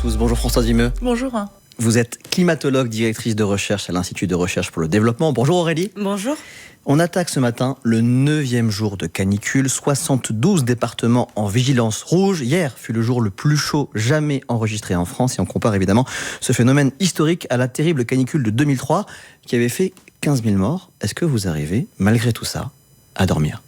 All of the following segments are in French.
tous, bonjour Françoise Vimeux. Bonjour. Vous êtes climatologue, directrice de recherche à l'Institut de recherche pour le développement. Bonjour Aurélie. Bonjour. On attaque ce matin le 9e jour de canicule, 72 départements en vigilance rouge. Hier fut le jour le plus chaud jamais enregistré en France et on compare évidemment ce phénomène historique à la terrible canicule de 2003 qui avait fait 15 000 morts. Est-ce que vous arrivez, malgré tout ça, à dormir ?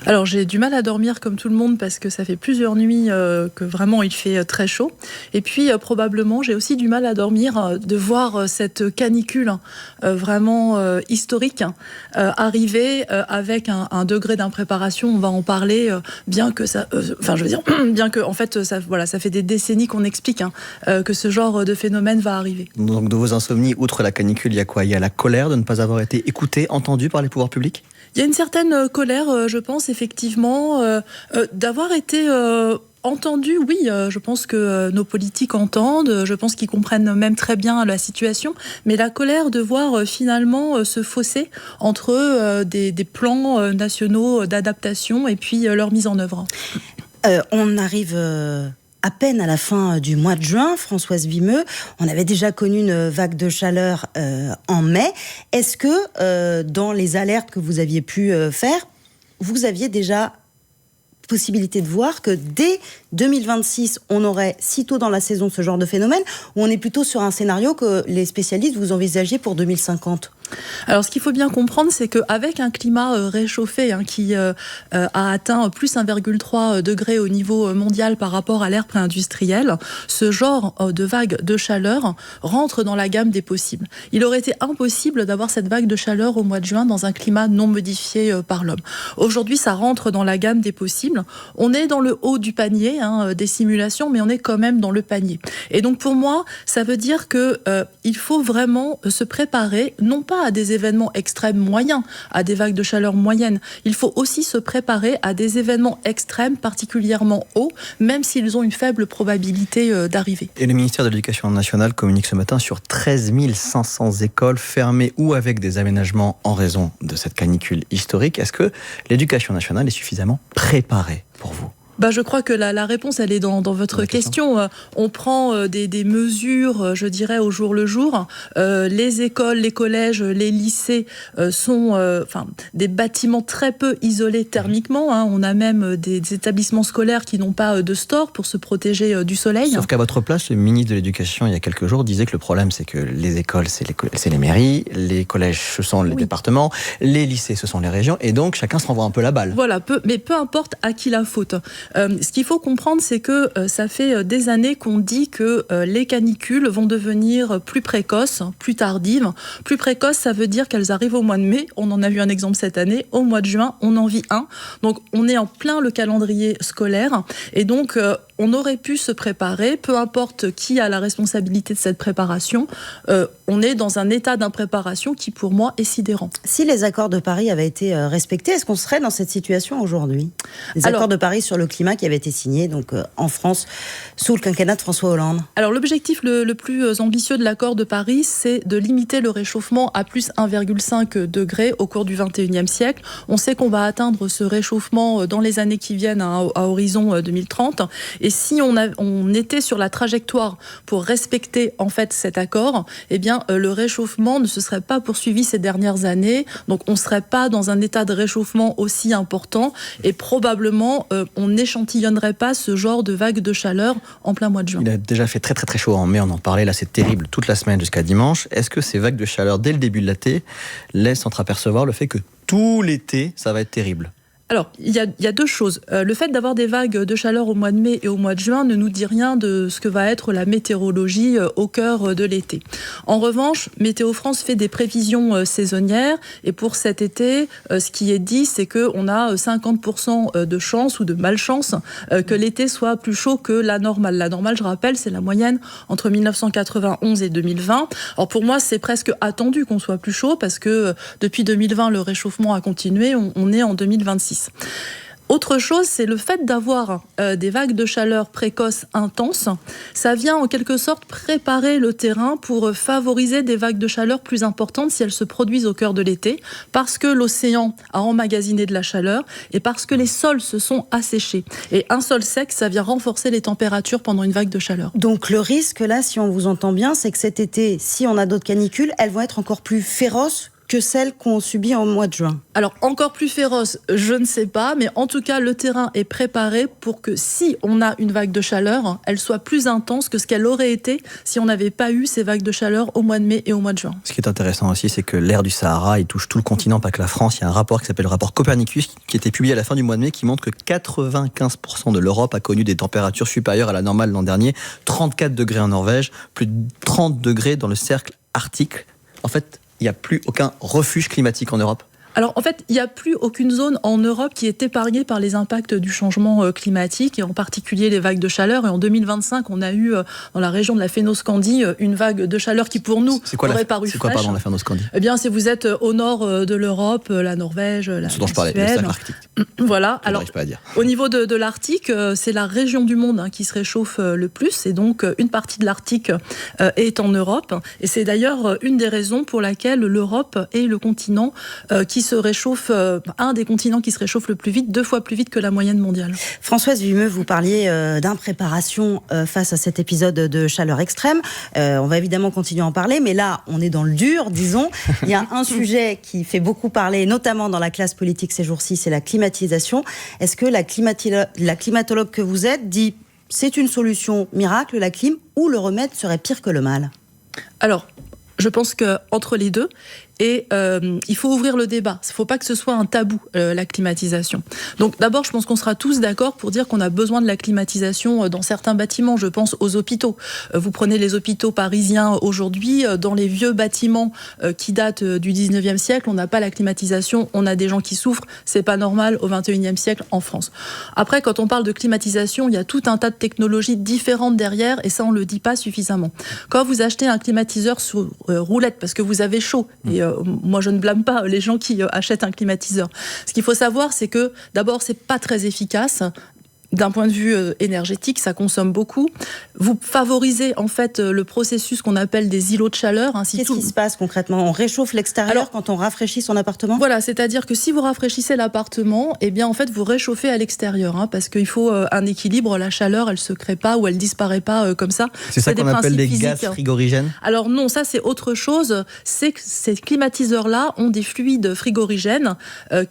Alors j'ai du mal à dormir comme tout le monde parce que ça fait plusieurs nuits que vraiment il fait très chaud. Et puis probablement j'ai aussi du mal à dormir de voir cette canicule vraiment historique arriver avec un degré d'impréparation. On va en parler bien que ça, bien que en fait ça fait des décennies qu'on explique que ce genre de phénomène va arriver. Donc de vos insomnies, outre la canicule, il y a quoi ? Il y a la colère de ne pas avoir été écouté, entendu par les pouvoirs publics ? Il y a une certaine colère, je pense, effectivement, d'avoir été entendu. Oui, je pense que nos politiques entendent, je pense qu'ils comprennent même très bien la situation, mais la colère de voir finalement se fausser entre des plans nationaux d'adaptation et puis leur mise en œuvre. On arrive à peine à la fin du mois de juin, Françoise Vimeux. On avait déjà connu une vague de chaleur en mai. Est-ce que dans les alertes que vous aviez pu faire, vous aviez déjà possibilité de voir que dès 2026, on aurait sitôt dans la saison ce genre de phénomène, ou on est plutôt sur un scénario que les spécialistes vous envisagez pour 2050 ? Alors, ce qu'il faut bien comprendre, c'est qu'avec un climat réchauffé qui a atteint plus 1,3 degré au niveau mondial par rapport à l'ère pré-industrielle, ce genre de vague de chaleur rentre dans la gamme des possibles. Il aurait été impossible d'avoir cette vague de chaleur au mois de juin dans un climat non modifié par l'homme. Aujourd'hui, ça rentre dans la gamme des possibles. On est dans le haut du panier des simulations, mais on est quand même dans le panier. Et donc, pour moi, ça veut dire qu'il faut vraiment se préparer, non pas à des événements extrêmes moyens, à des vagues de chaleur moyennes. Il faut aussi se préparer à des événements extrêmes particulièrement hauts, même s'ils ont une faible probabilité d'arriver. Et le ministère de l'Éducation nationale communique ce matin sur 13 500 écoles fermées ou avec des aménagements en raison de cette canicule historique. Est-ce que l'éducation nationale est suffisamment préparée pour vous ? Je crois que la réponse, elle est dans votre question. On prend des mesures, je dirais, au jour le jour. Les écoles, les collèges, les lycées sont des bâtiments très peu isolés thermiquement. On a même des établissements scolaires qui n'ont pas de store pour se protéger du soleil. Sauf qu'à votre place, le ministre de l'Éducation, il y a quelques jours, disait que le problème, c'est que les écoles, c'est les mairies, les collèges, ce sont les départements, les lycées, ce sont les régions, et donc chacun se renvoie un peu la balle. Voilà, mais peu importe à qui la faute. Ce qu'il faut comprendre, c'est que ça fait des années qu'on dit que les canicules vont devenir plus précoces, plus tardives. Plus précoces, ça veut dire qu'elles arrivent au mois de mai. On en a vu un exemple cette année. Au mois de juin, on en vit un. Donc, on est en plein le calendrier scolaire. Et donc, on aurait pu se préparer, peu importe qui a la responsabilité de cette préparation. On est dans un état d'impréparation qui, pour moi, est sidérant. Si les accords de Paris avaient été respectés, est-ce qu'on serait dans cette situation aujourd'hui ? Les accords de Paris sur le climat qui avait été signé en France sous le quinquennat de François Hollande. Alors l'objectif le plus ambitieux de l'accord de Paris, c'est de limiter le réchauffement à plus 1,5 degré au cours du 21e siècle. On sait qu'on va atteindre ce réchauffement dans les années qui viennent à horizon 2030. Et si on était sur la trajectoire pour respecter en fait cet accord, eh bien le réchauffement ne se serait pas poursuivi ces dernières années. Donc on ne serait pas dans un état de réchauffement aussi important et probablement on n'échantillonnerait pas ce genre de vague de chaleur en plein mois de juin. Il a déjà fait très très très chaud en mai, on en parlait, là c'est terrible toute la semaine jusqu'à dimanche. Est-ce que ces vagues de chaleur dès le début de l'été laissent entreapercevoir le fait que tout l'été ça va être terrible ? Alors, il y a deux choses. Le fait d'avoir des vagues de chaleur au mois de mai et au mois de juin ne nous dit rien de ce que va être la météorologie au cœur de l'été. En revanche, Météo France fait des prévisions saisonnières et pour cet été, ce qui est dit, c'est qu'on a 50% de chance ou de malchance que l'été soit plus chaud que la normale. La normale, je rappelle, c'est la moyenne entre 1991 et 2020. Alors pour moi, c'est presque attendu qu'on soit plus chaud parce que depuis 2020, le réchauffement a continué. On est en 2026. Autre chose, c'est le fait d'avoir des vagues de chaleur précoces intenses. Ça vient en quelque sorte préparer le terrain pour favoriser des vagues de chaleur plus importantes si elles se produisent au cœur de l'été, parce que l'océan a emmagasiné de la chaleur et parce que les sols se sont asséchés. Et un sol sec, ça vient renforcer les températures pendant une vague de chaleur. Donc le risque là, si on vous entend bien, c'est que cet été, si on a d'autres canicules, elles vont être encore plus féroces que celles qu'on subit en mois de juin. Alors, encore plus féroce, je ne sais pas, mais en tout cas, le terrain est préparé pour que si on a une vague de chaleur, elle soit plus intense que ce qu'elle aurait été si on n'avait pas eu ces vagues de chaleur au mois de mai et au mois de juin. Ce qui est intéressant aussi, c'est que l'air du Sahara, il touche tout le continent, pas que la France. Il y a un rapport qui s'appelle le rapport Copernicus, qui a été publié à la fin du mois de mai, qui montre que 95% de l'Europe a connu des températures supérieures à la normale l'an dernier. 34 degrés en Norvège, plus de 30 degrés dans le cercle arctique. En fait, il n'y a plus aucun refuge climatique en Europe. Alors en fait, il n'y a plus aucune zone en Europe qui est épargnée par les impacts du changement climatique, et en particulier les vagues de chaleur. Et en 2025, on a eu dans la région de la Fénoscandie une vague de chaleur qui pour nous aurait paru fraîche. C'est quoi la Fénoscandie ? Eh bien, si vous êtes au nord de l'Europe, la Norvège, la Suède. Ce dont je parlais, le cercle arctique. Voilà. Alors, pas à dire. Au niveau de l'Arctique, c'est la région du monde qui se réchauffe le plus, et donc une partie de l'Arctique est en Europe. Et c'est d'ailleurs une des raisons pour laquelle l'Europe est le continent qui se réchauffe, un des continents qui se réchauffe le plus vite, 2 fois plus vite que la moyenne mondiale. Françoise Vimeux, vous parliez d'impréparation face à cet épisode de chaleur extrême. On va évidemment continuer à en parler, mais là, on est dans le dur, disons. Il y a un sujet qui fait beaucoup parler, notamment dans la classe politique ces jours-ci, c'est la climatisation. Est-ce que la climatologue que vous êtes dit c'est une solution miracle, la clim, ou le remède serait pire que le mal ? Alors, je pense qu'entre les deux, et il faut ouvrir le débat. Il ne faut pas que ce soit un tabou, la climatisation. Donc d'abord, je pense qu'on sera tous d'accord pour dire qu'on a besoin de la climatisation dans certains bâtiments. Je pense aux hôpitaux. Vous prenez les hôpitaux parisiens aujourd'hui, dans les vieux bâtiments qui datent du 19e siècle, on n'a pas la climatisation, on a des gens qui souffrent. C'est pas normal au 21e siècle en France. Après, quand on parle de climatisation, il y a tout un tas de technologies différentes derrière, et ça, on ne le dit pas suffisamment. Quand vous achetez un climatiseur sur roulette parce que vous avez chaud, et moi, je ne blâme pas les gens qui achètent un climatiseur. Ce qu'il faut savoir, c'est que d'abord, c'est pas très efficace. D'un point de vue énergétique, ça consomme beaucoup. Vous favorisez en fait le processus qu'on appelle des îlots de chaleur. Qu'est-ce qui se passe concrètement ? On réchauffe l'extérieur quand on rafraîchit son appartement ? Voilà, c'est-à-dire que si vous rafraîchissez l'appartement, eh bien en fait vous réchauffez à l'extérieur, parce qu'il faut un équilibre. La chaleur, elle se crée pas ou elle disparaît pas comme ça. C'est ça qu'on appelle des gaz frigorigènes ? Alors non, ça c'est autre chose. C'est que ces climatiseurs-là ont des fluides frigorigènes.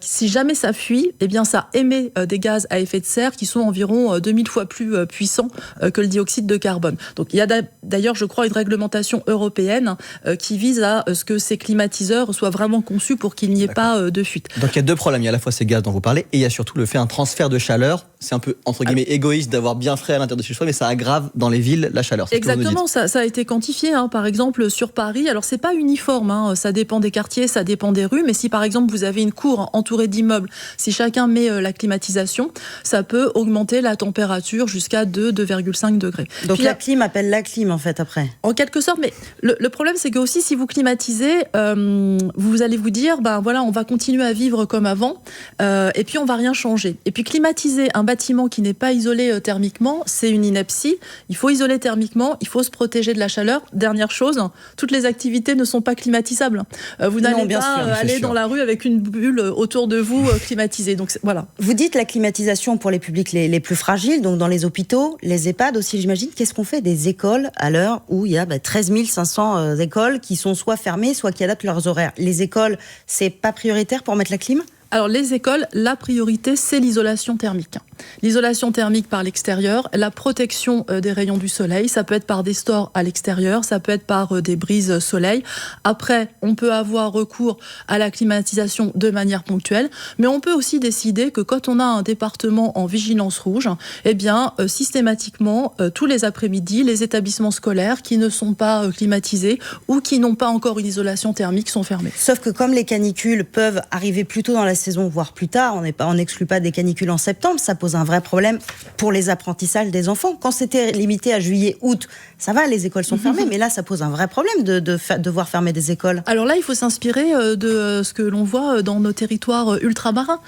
Si jamais ça fuit, eh bien ça émet des gaz à effet de serre qui sont environ 2000 fois plus puissant que le dioxyde de carbone. Donc il y a d'ailleurs, je crois, une réglementation européenne qui vise à ce que ces climatiseurs soient vraiment conçus pour qu'il n'y ait pas de fuite. Donc il y a deux problèmes. Il y a à la fois ces gaz dont vous parlez, et il y a surtout le fait un transfert de chaleur. C'est un peu, entre guillemets, égoïste d'avoir bien frais à l'intérieur de chez soi, mais ça aggrave dans les villes la chaleur. Exactement, ça a été quantifié, par exemple sur Paris. Alors c'est pas uniforme, ça dépend des quartiers, ça dépend des rues, mais si par exemple vous avez une cour entourée d'immeubles, si chacun met la climatisation, ça peut augmenter la température jusqu'à 2,5 degrés. Donc puis, la clim appelle la clim en fait après. En quelque sorte, mais le problème c'est que aussi si vous climatisez, vous allez vous dire, voilà, on va continuer à vivre comme avant, et puis on va rien changer. Et puis climatiser un bâtiment qui n'est pas isolé thermiquement, c'est une ineptie. Il faut isoler thermiquement, il faut se protéger de la chaleur. Dernière chose, toutes les activités ne sont pas climatisables. Vous n'allez pas aller dans la rue avec une bulle autour de vous climatisée. Donc voilà. Vous dites la climatisation pour les publics les plus fragiles, donc dans les hôpitaux, les EHPAD aussi, j'imagine. Qu'est-ce qu'on fait des écoles à l'heure où il y a 13 500 écoles qui sont soit fermées, soit qui adaptent leurs horaires ? Les écoles, c'est pas prioritaire pour mettre la clim ? Alors les écoles, la priorité, c'est l'isolation thermique. L'isolation thermique par l'extérieur, la protection des rayons du soleil, ça peut être par des stores à l'extérieur, ça peut être par des brises soleil. Après, on peut avoir recours à la climatisation de manière ponctuelle, mais on peut aussi décider que quand on a un département en vigilance rouge, eh bien, systématiquement, tous les après-midi, les établissements scolaires qui ne sont pas climatisés ou qui n'ont pas encore une isolation thermique sont fermés. Sauf que comme les canicules peuvent arriver plus tôt dans la saison, voire plus tard, on n'exclut pas des canicules en septembre, ça pose pose un vrai problème pour les apprentissages des enfants. Quand c'était limité à juillet, août, ça va, les écoles sont fermées, mais là, ça pose un vrai problème de devoir fermer des écoles. Alors là, il faut s'inspirer de ce que l'on voit dans nos territoires ultramarins,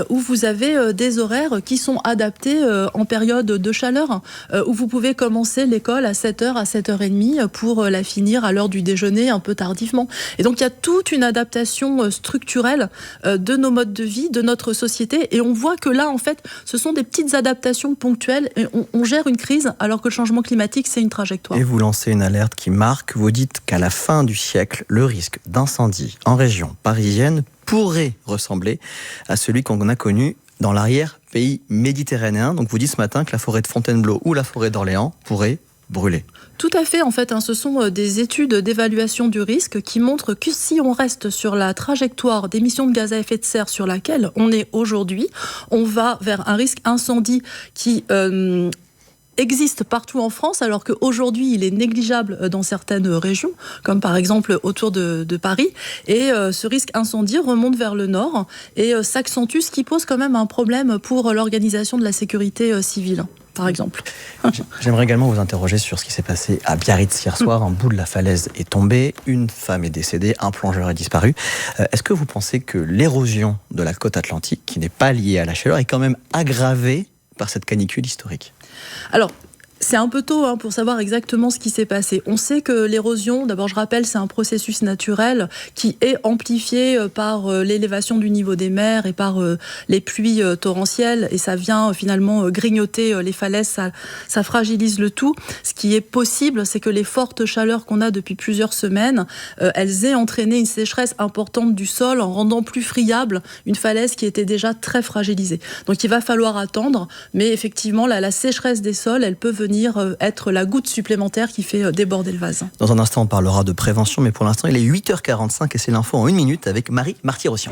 où vous avez des horaires qui sont adaptés en période de chaleur, où vous pouvez commencer l'école à 7h, à 7h30 pour la finir à l'heure du déjeuner un peu tardivement. Et donc, il y a toute une adaptation structurelle de nos modes de vie, de notre société, et on voit que là, en fait, ce sont des petites adaptations ponctuelles, et on gère une crise, alors que le changement climatique, c'est une trajectoire. Et vous lancez une alerte qui marque, vous dites qu'à la fin du siècle, le risque d'incendie en région parisienne pourrait ressembler à celui qu'on a connu dans l'arrière-pays méditerranéen. Donc vous dites ce matin que la forêt de Fontainebleau ou la forêt d'Orléans pourrait brûler. Tout à fait, en fait, ce sont des études d'évaluation du risque qui montrent que si on reste sur la trajectoire d'émissions de gaz à effet de serre sur laquelle on est aujourd'hui, on va vers un risque incendie qui existe partout en France, alors qu'aujourd'hui il est négligeable dans certaines régions, comme par exemple autour de Paris, et ce risque incendie remonte vers le nord et s'accentue, ce qui pose quand même un problème pour l'organisation de la sécurité civile, par exemple. J'aimerais également vous interroger sur ce qui s'est passé à Biarritz hier soir. Un bout de la falaise est tombé, une femme est décédée, un plongeur est disparu. Est-ce que vous pensez que l'érosion de la côte atlantique, qui n'est pas liée à la chaleur, est quand même aggravée par cette canicule historique ? Alors, c'est un peu tôt pour savoir exactement ce qui s'est passé. On sait que l'érosion, d'abord je rappelle, c'est un processus naturel qui est amplifié par l'élévation du niveau des mers et par les pluies torrentielles, et ça vient finalement grignoter les falaises, ça fragilise le tout. Ce qui est possible, c'est que les fortes chaleurs qu'on a depuis plusieurs semaines, elles aient entraîné une sécheresse importante du sol en rendant plus friable une falaise qui était déjà très fragilisée. Donc il va falloir attendre, mais effectivement la sécheresse des sols, elle peut venir être la goutte supplémentaire qui fait déborder le vase. Dans un instant, on parlera de prévention, mais pour l'instant, il est 8h45 et c'est l'info en 1 minute avec Marie Marty-Rossian.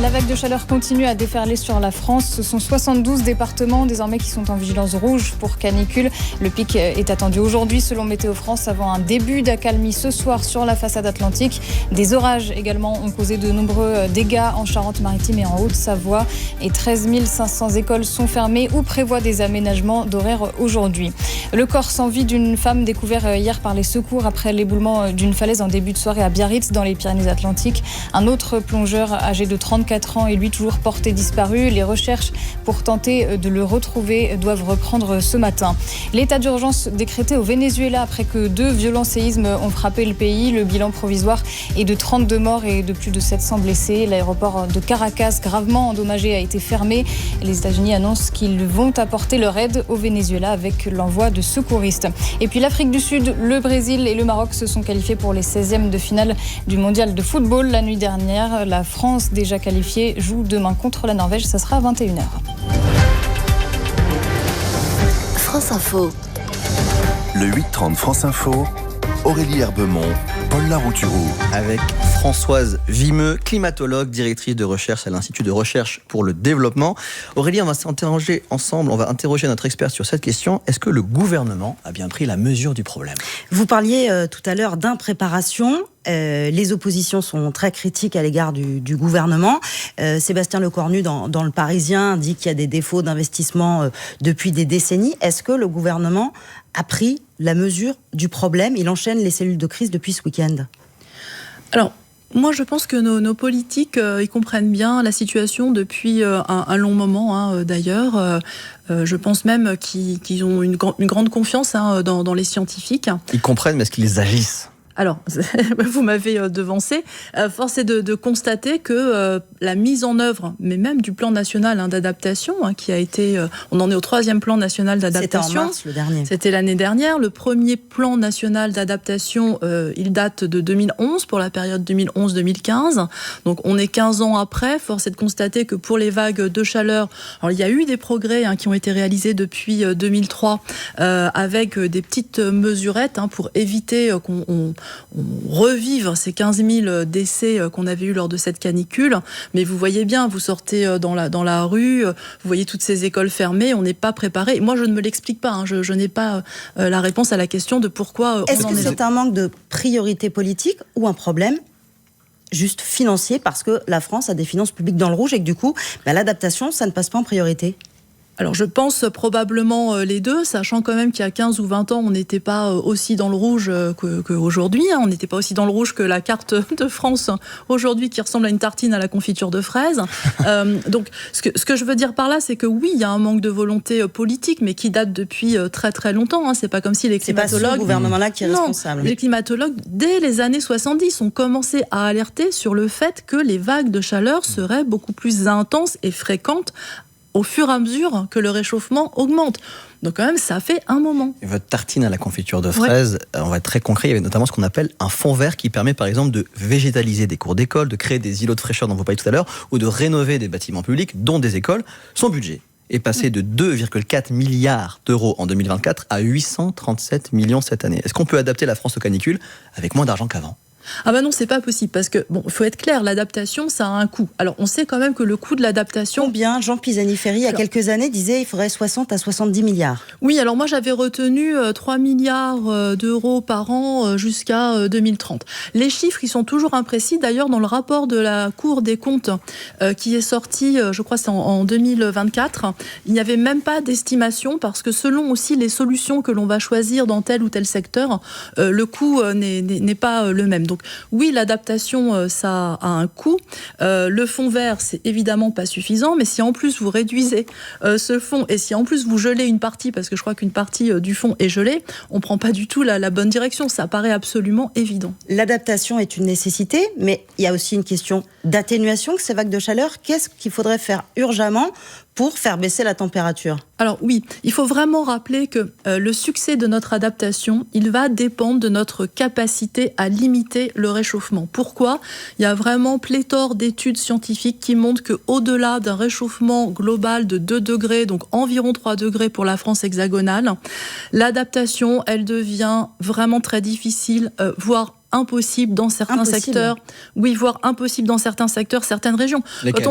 La vague de chaleur continue à déferler sur la France. Ce sont 72 départements désormais qui sont en vigilance rouge pour canicule. Le pic est attendu aujourd'hui selon Météo France avant un début d'accalmie ce soir sur la façade atlantique. Des orages également ont causé de nombreux dégâts en Charente-Maritime et en Haute-Savoie. Et 13 500 écoles sont fermées ou prévoient des aménagements d'horaires aujourd'hui. Le corps sans vie d'une femme découvert hier par les secours après l'éboulement d'une falaise en début de soirée à Biarritz dans les Pyrénées-Atlantiques. Un autre plongeur âgé de 34 ans et lui toujours porté disparu. Les recherches pour tenter de le retrouver doivent reprendre ce matin. L'état d'urgence décrété au Venezuela après que 2 violents séismes ont frappé le pays. Le bilan provisoire est de 32 morts et de plus de 700 blessés. L'aéroport de Caracas, gravement endommagé, a été fermé. Les États-Unis annoncent qu'ils vont apporter leur aide au Venezuela avec l'envoi de secouristes. Et puis l'Afrique du Sud, le Brésil et le Maroc se sont qualifiés pour les 16e de finale du mondial de football la nuit dernière. La France, déjà qualifiée, joue demain contre la Norvège, ça sera à 21h. France Info. Le 8h30 France Info, Aurélie Herbemont, Paul Larouturou. Avec Françoise Vimeux, climatologue, directrice de recherche à l'Institut de recherche pour le développement. Aurélie, on va s'interroger ensemble, on va interroger notre expert sur cette question. Est-ce que le gouvernement a bien pris la mesure du problème ? Vous parliez tout à l'heure d'impréparation. Les oppositions sont très critiques à l'égard du gouvernement. Sébastien Lecornu, dans Le Parisien, dit qu'il y a des défauts d'investissement depuis des décennies. Est-ce que le gouvernement a pris la mesure du problème ? Il enchaîne les cellules de crise depuis ce week-end. Alors, moi, je pense que nos politiques, ils comprennent bien la situation depuis un long moment, d'ailleurs. Je pense même qu'ils ont une grande confiance dans les scientifiques. Ils comprennent, mais est-ce qu'ils agissent ? Alors, vous m'avez devancé. Force est de constater que la mise en œuvre, mais même du plan national d'adaptation, qui a été... on en est au 3e plan national d'adaptation. C'était en mars, le dernier. C'était l'année dernière. Le premier plan national d'adaptation, il date de 2011, pour la période 2011-2015. Donc, on est 15 ans après. Force est de constater que pour les vagues de chaleur, alors, il y a eu des progrès qui ont été réalisés depuis 2003, avec des petites mesurettes pour éviter qu'on revive ces 15 000 décès qu'on avait eu lors de cette canicule. Mais vous voyez bien, vous sortez dans la rue, vous voyez toutes ces écoles fermées, on n'est pas préparé. Moi, je ne me l'explique pas. Je n'ai pas la réponse à la question de pourquoi Est-ce on en que est là. c'est un manque de priorité politique ou un problème juste financier parce que la France a des finances publiques dans le rouge et que du coup, l'adaptation, ça ne passe pas en priorité ? Alors je pense probablement les deux, sachant quand même qu'il y a 15 ou 20 ans, on n'était pas aussi dans le rouge qu'aujourd'hui. On n'était pas aussi dans le rouge que la carte de France aujourd'hui qui ressemble à une tartine à la confiture de fraises. Donc ce que je veux dire par là, c'est que oui, il y a un manque de volonté politique, mais qui date depuis très très longtemps. C'est pas comme si les climatologues... C'est pas ce gouvernement-là qui est responsable. Les climatologues, dès les années 70, ont commencé à alerter sur le fait que les vagues de chaleur seraient beaucoup plus intenses et fréquentes au fur et à mesure que le réchauffement augmente. Donc quand même, ça fait un moment. Et votre tartine à la confiture de fraises, on va être très concret, il y avait notamment ce qu'on appelle un fond vert qui permet par exemple de végétaliser des cours d'école, de créer des îlots de fraîcheur dont vous parliez tout à l'heure, ou de rénover des bâtiments publics, dont des écoles. Son budget est passé de 2,4 milliards d'euros en 2024 à 837 millions cette année. Est-ce qu'on peut adapter la France aux canicules avec moins d'argent qu'avant ? Ah ben non, c'est pas possible, parce que, bon, il faut être clair, l'adaptation, ça a un coût. Alors, on sait quand même que le coût de l'adaptation... Combien ? Jean Pisani-Ferry, il y a quelques années, disait qu'il faudrait 60 à 70 milliards. Oui, alors moi, j'avais retenu 3 milliards d'euros par an jusqu'à 2030. Les chiffres, ils sont toujours imprécis. D'ailleurs, dans le rapport de la Cour des comptes qui est sorti, je crois c'est en 2024, il n'y avait même pas d'estimation, parce que selon aussi les solutions que l'on va choisir dans tel ou tel secteur, le coût n'est pas le même. Donc oui, l'adaptation, ça a un coût. Le fonds vert, c'est évidemment pas suffisant, mais si en plus vous réduisez ce fonds et si en plus vous gelez une partie, parce que je crois qu'une partie du fonds est gelée, on prend pas du tout la bonne direction. Ça paraît absolument évident. L'adaptation est une nécessité, mais il y a aussi une question d'atténuation de ces vagues de chaleur. Qu'est-ce qu'il faudrait faire urgemment pour faire baisser la température ? Alors oui, il faut vraiment rappeler que le succès de notre adaptation, il va dépendre de notre capacité à limiter le réchauffement. Pourquoi ? Il y a vraiment pléthore d'études scientifiques qui montrent qu'au-delà d'un réchauffement global de 2 degrés, donc environ 3 degrés pour la France hexagonale, l'adaptation, elle devient vraiment très difficile, voire impossible dans certains secteurs. Oui, voire impossible dans certains secteurs, certaines régions. Lesquels ?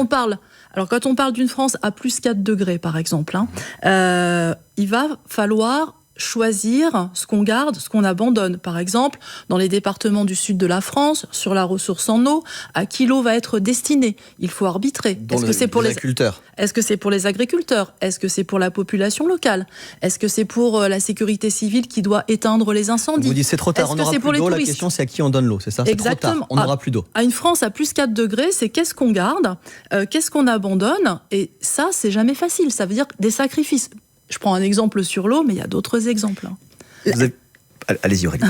Quand on parle d'une France à plus 4 degrés, par exemple, il va falloir choisir ce qu'on garde, ce qu'on abandonne. Par exemple, dans les départements du sud de la France, sur la ressource en eau, à qui l'eau va être destinée. Il faut arbitrer. Est-ce que c'est pour les agriculteurs ? Est-ce que c'est pour les agriculteurs ? Est-ce que c'est pour la population locale ? Est-ce que c'est pour la sécurité civile qui doit éteindre les incendies ? Vous dites c'est trop tard, on n'aura plus d'eau. La question c'est à qui on donne l'eau, c'est ça ? Exactement. C'est trop tard, on n'aura plus d'eau. À une France à plus 4 degrés, c'est qu'est-ce qu'on garde, qu'est-ce qu'on abandonne, et ça, c'est jamais facile. Ça veut dire des sacrifices. Je prends un exemple sur l'eau, mais il y a d'autres exemples. Allez-y Aurélie.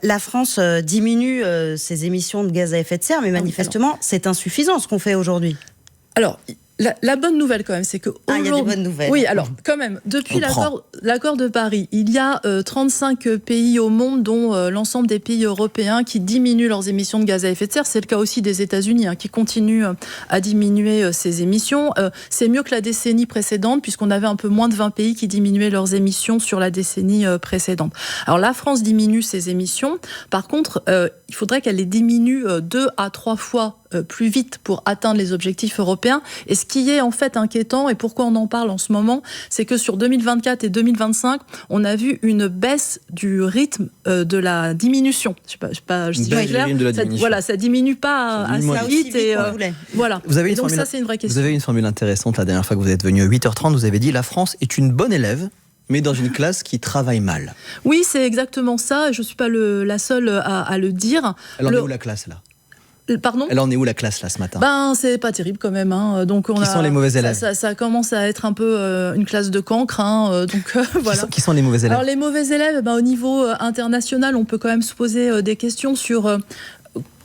La France diminue ses émissions de gaz à effet de serre, mais manifestement, c'est insuffisant ce qu'on fait aujourd'hui. Alors, la bonne nouvelle quand même, c'est que il y a des bonnes nouvelles. Oui, alors quand même, depuis l'accord de Paris, il y a 35 pays au monde, dont l'ensemble des pays européens, qui diminuent leurs émissions de gaz à effet de serre. C'est le cas aussi des États-Unis, qui continuent à diminuer ces émissions. C'est mieux que la décennie précédente, puisqu'on avait un peu moins de 20 pays qui diminuaient leurs émissions sur la décennie précédente. Alors la France diminue ses émissions. Par contre, il faudrait qu'elle les diminue 2 à 3 fois plus vite pour atteindre les objectifs européens. Et ce qui est en fait inquiétant, et pourquoi on en parle en ce moment, c'est que sur 2024 et 2025, on a vu une baisse du rythme de la diminution. Je sais pas clair. Voilà, ça diminue pas assez vite. Et voilà. Donc ça, c'est une vraie question. Vous avez une formule intéressante la dernière fois que vous êtes venu à 8h30. Vous avez dit la France est une bonne élève, mais dans une classe qui travaille mal. Oui, c'est exactement ça. Je ne suis pas la seule à le dire. Alors, on est où la classe là ? Pardon ? Elle en est où la classe là ce matin ? C'est pas terrible quand même. Donc qui sont les mauvais élèves ? Ça commence à être un peu une classe de cancre. Donc voilà. Qui sont les mauvais élèves ? Alors les mauvais élèves, au niveau international, on peut quand même se poser des questions sur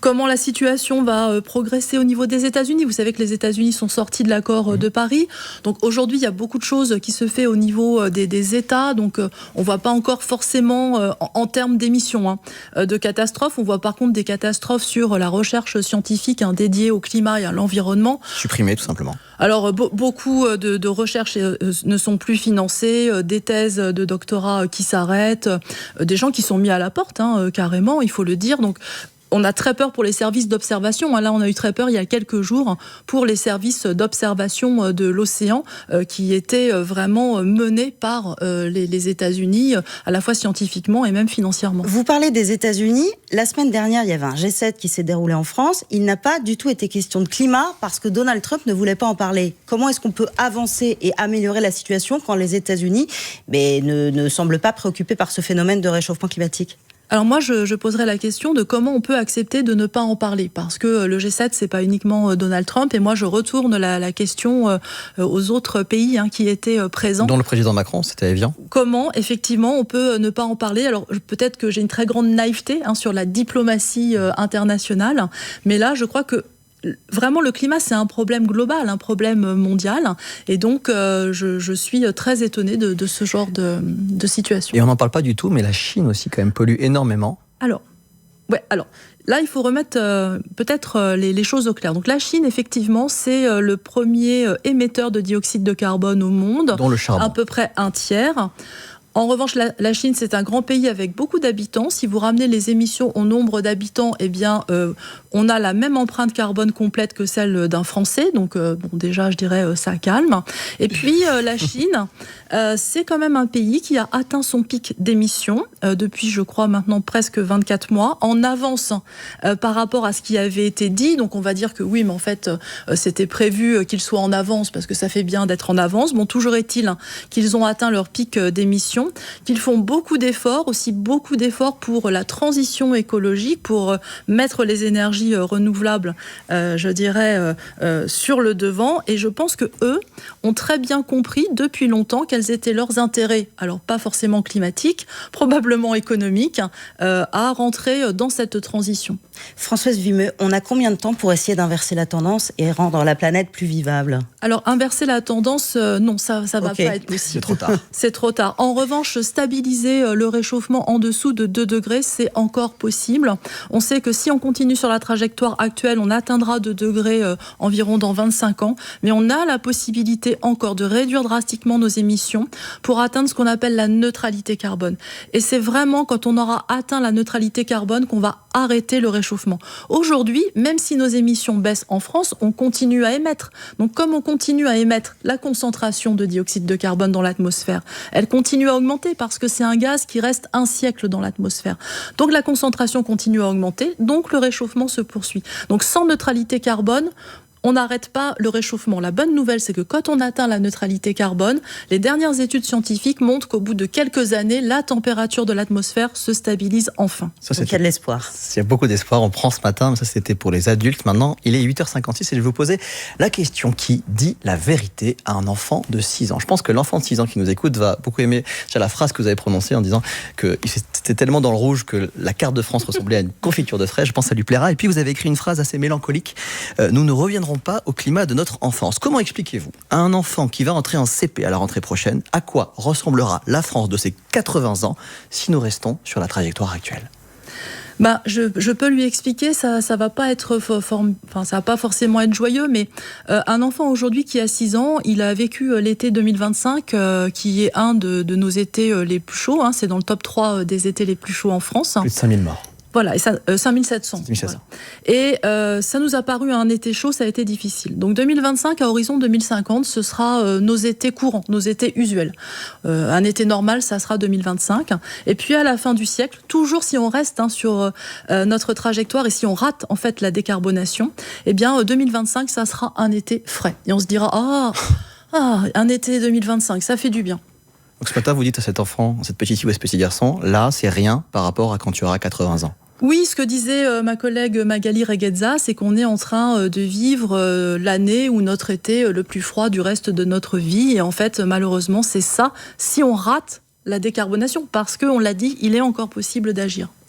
comment la situation va progresser au niveau des États-Unis. Vous savez que les États-Unis sont sortis de l'accord de Paris. Donc aujourd'hui, il y a beaucoup de choses qui se font au niveau des États. Donc on ne voit pas encore forcément en termes d'émissions de catastrophes. On voit par contre des catastrophes sur la recherche scientifique dédiée au climat et à l'environnement. Supprimées tout simplement. Alors beaucoup de recherches ne sont plus financées, des thèses de doctorat qui s'arrêtent, des gens qui sont mis à la porte carrément, il faut le dire. Donc on a très peur pour les services d'observation. Là, on a eu très peur il y a quelques jours pour les services d'observation de l'océan qui étaient vraiment menés par les États-Unis, à la fois scientifiquement et même financièrement. Vous parlez des États-Unis. La semaine dernière, il y avait un G7 qui s'est déroulé en France. Il n'a pas du tout été question de climat parce que Donald Trump ne voulait pas en parler. Comment est-ce qu'on peut avancer et améliorer la situation quand les États-Unis ne semblent pas préoccupés par ce phénomène de réchauffement climatique ? Alors moi, je poserais la question de comment on peut accepter de ne pas en parler, parce que le G7, c'est pas uniquement Donald Trump, et moi je retourne la question aux autres pays qui étaient présents. Dont le président Macron, c'était évident. Comment, effectivement, on peut ne pas en parler ? Alors peut-être que j'ai une très grande naïveté sur la diplomatie internationale, mais là, je crois que vraiment, le climat, c'est un problème global, un problème mondial. Et donc, je suis très étonnée de ce genre de situation. Et on n'en parle pas du tout, mais la Chine aussi, quand même, pollue énormément. Alors, là, il faut remettre peut-être les choses au clair. Donc, la Chine, effectivement, c'est le premier émetteur de dioxyde de carbone au monde. Dont le charbon. À peu près un tiers. En revanche, la Chine, c'est un grand pays avec beaucoup d'habitants. Si vous ramenez les émissions au nombre d'habitants, eh bien, on a la même empreinte carbone complète que celle d'un Français. Donc, déjà, je dirais, ça calme. Et puis, la Chine, c'est quand même un pays qui a atteint son pic d'émissions depuis, je crois, maintenant presque 24 mois, en avance par rapport à ce qui avait été dit. Donc, on va dire que oui, mais en fait, c'était prévu qu'ils soient en avance parce que ça fait bien d'être en avance. Bon, toujours est-il qu'ils ont atteint leur pic d'émissions, qu'ils font beaucoup d'efforts pour la transition écologique, pour mettre les énergies renouvelables, je dirais, sur le devant. Et je pense que eux ont très bien compris depuis longtemps quels étaient leurs intérêts, alors pas forcément climatiques, probablement économiques, à rentrer dans cette transition. Françoise Vimeux, on a combien de temps pour essayer d'inverser la tendance et rendre la planète plus vivable ? Alors, inverser la tendance, non, ça va pas être possible. C'est trop tard. C'est trop tard. En revanche, stabiliser le réchauffement en dessous de 2 degrés, c'est encore possible. On sait que si on continue sur la trajectoire actuelle, on atteindra 2 degrés environ dans 25 ans. Mais on a la possibilité encore de réduire drastiquement nos émissions pour atteindre ce qu'on appelle la neutralité carbone. Et c'est vraiment quand on aura atteint la neutralité carbone qu'on va arrêter le réchauffement. Aujourd'hui, même si nos émissions baissent en France, on continue à émettre. Donc comme on continue à émettre, la concentration de dioxyde de carbone dans l'atmosphère, elle continue à augmenter parce que c'est un gaz qui reste un siècle dans l'atmosphère. Donc la concentration continue à augmenter, donc le réchauffement se poursuit. Donc sans neutralité carbone, on n'arrête pas le réchauffement. La bonne nouvelle, c'est que quand on atteint la neutralité carbone, les dernières études scientifiques montrent qu'au bout de quelques années, la température de l'atmosphère se stabilise enfin. Donc il y a de l'espoir. Il y a beaucoup d'espoir. On prend ce matin, mais ça c'était pour les adultes. Maintenant, il est 8h56 et je vais vous poser la question: qui dit la vérité à un enfant de 6 ans ? Je pense que l'enfant de 6 ans qui nous écoute va beaucoup aimer la phrase que vous avez prononcée en disant que c'était tellement dans le rouge que la carte de France ressemblait à une confiture de fraises. Je pense que ça lui plaira. Et puis vous avez écrit une phrase assez mélancolique. Nous ne reviendrons pas au climat de notre enfance. Comment expliquez-vous à un enfant qui va entrer en CP à la rentrée prochaine à quoi ressemblera la France de ses 80 ans si nous restons sur la trajectoire actuelle ? Je peux lui expliquer, ça va pas être ça va pas forcément être joyeux, mais un enfant aujourd'hui qui a 6 ans, il a vécu l'été 2025 qui est un de nos étés les plus chauds, c'est dans le top 3 des étés les plus chauds en France. Plus de 5000 morts. Voilà, et 5700. 5700. Voilà. Et ça nous a paru un été chaud, ça a été difficile. Donc 2025 à horizon 2050, ce sera nos étés courants, nos étés usuels. Un été normal, ça sera 2025. Et puis à la fin du siècle, toujours si on reste sur notre trajectoire et si on rate en fait la décarbonation, eh bien 2025, ça sera un été frais. Et on se dira un été 2025, ça fait du bien. Donc ce matin, vous dites à cet enfant, cette petite fille ou ce petit garçon, là, c'est rien par rapport à quand tu auras 80 ans. Oui, ce que disait ma collègue Magali Reguezza, c'est qu'on est en train de vivre l'année ou notre été le plus froid du reste de notre vie. Et en fait, malheureusement, c'est ça si on rate la décarbonation. Parce qu'on l'a dit, il est encore possible d'agir.